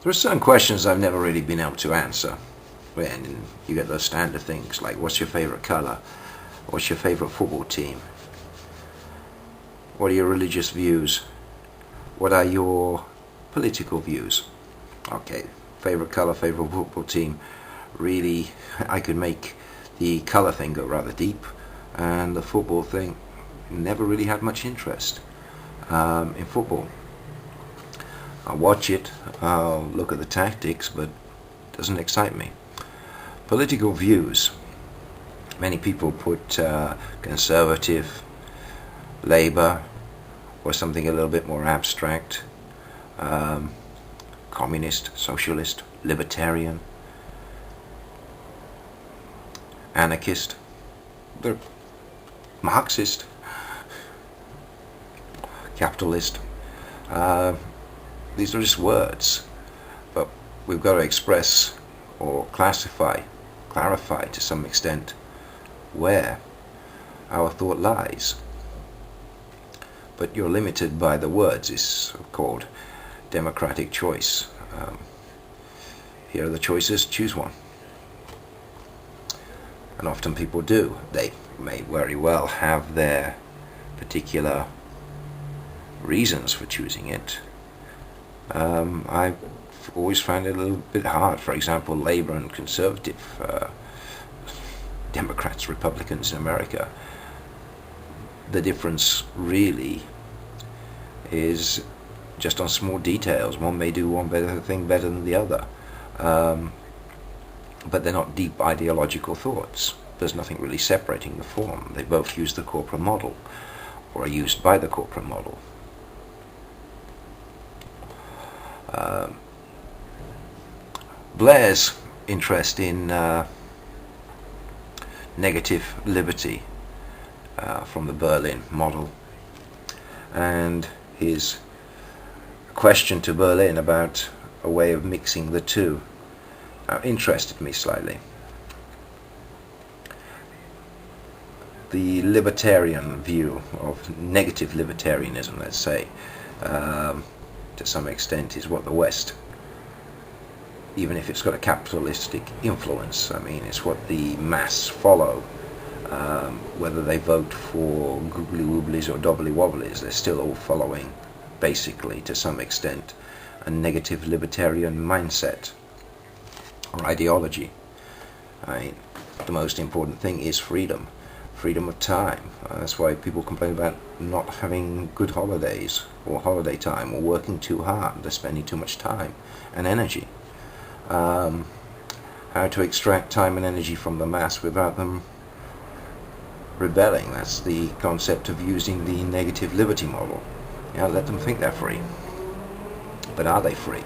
There are certain questions I've never really been able to answer. When you get those standard things like, what's your favorite color? What's your favorite football team? What are your religious views? What are your political views? Okay, favorite color, favorite football team. Really, I could make the color thing go rather deep, and the football thing never really had much interest in football. I'll watch it, I'll look at the tactics, but it doesn't excite me. Political views. Many people put conservative, Labour, or something a little bit more abstract, communist, socialist, libertarian, anarchist, they're Marxist, capitalist. These are just words, but we've got to express or classify, clarify to some extent where our thought lies. But you're limited by the words. It's called democratic choice. Here are the choices, choose one. And often people do. They may very well have their particular reasons for choosing it. I've always found it a little bit hard. For example, Labour and Conservative, Democrats, Republicans in America. The difference really is just on small details. One may do one thing better than the other, but they're not deep ideological thoughts. There's nothing really separating the form. They both use the corporate model, or are used by the corporate model. Blair's interest in negative liberty from the Berlin model, and his question to Berlin about a way of mixing the two interested me slightly. The libertarian view of negative libertarianism, let's say, to some extent is what the West, even if it's got a capitalistic influence, I mean, it's what the mass follow. Whether they vote for googly wooblies or dobbly wobblies, they're still all following, basically, to some extent, a negative libertarian mindset or ideology. I mean, the most important thing is freedom. Freedom of time. That's why people complain about not having good holidays or holiday time or working too hard. They're spending too much time and energy. How to extract time and energy from the mass without them rebelling. That's the concept of using the negative liberty model. Yeah, let them think they're free. But are they free?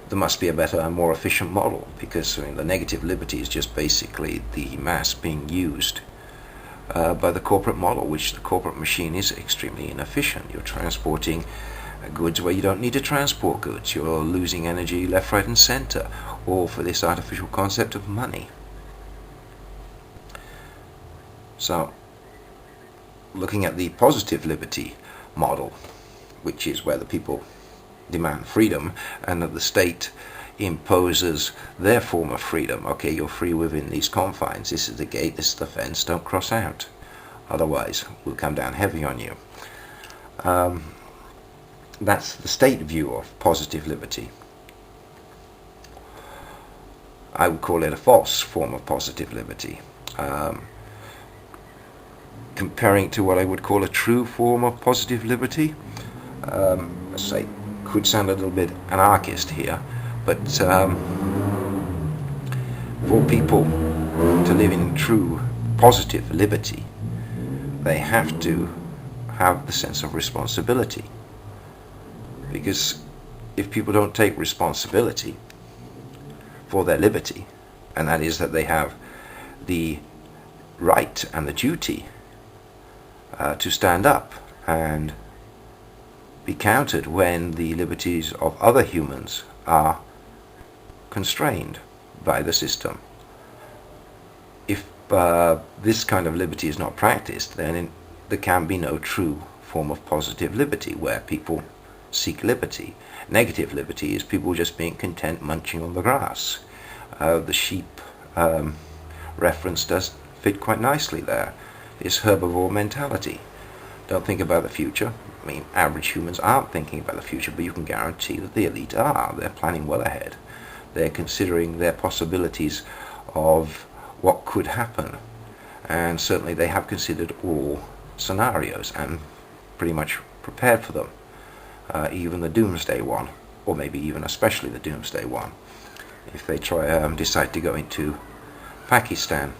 There must be a better and more efficient model, because the negative liberty is just basically the mass being used by the corporate model, which the corporate machine is extremely inefficient. You're transporting goods where you don't need to transport goods. You're losing energy left, right and center, all for this artificial concept of money. So, looking at the positive liberty model, which is where the people demand freedom and that the state imposes their form of freedom. Okay, you're free within these confines. This is the gate, this is the fence, don't cross out. Otherwise, we'll come down heavy on you. That's the state view of positive liberty. I would call it a false form of positive liberty. Comparing it to what I would call a true form of positive liberty, let's say, could sound a little bit anarchist here, but for people to live in true positive liberty, they have to have the sense of responsibility. Because if people don't take responsibility for their liberty, and that is that they have the right and the duty to stand up and be counted when the liberties of other humans are constrained by the system. If this kind of liberty is not practiced, then there can be no true form of positive liberty, where people seek liberty. Negative liberty is people just being content munching on the grass. The sheep reference does fit quite nicely there. This herbivore mentality. Don't think about the future. I mean, average humans aren't thinking about the future, but you can guarantee that the elite are. They're planning well ahead. They're considering their possibilities of what could happen. And certainly they have considered all scenarios and pretty much prepared for them. Even the doomsday one, or maybe even especially the doomsday one, if they decide to go into Pakistan.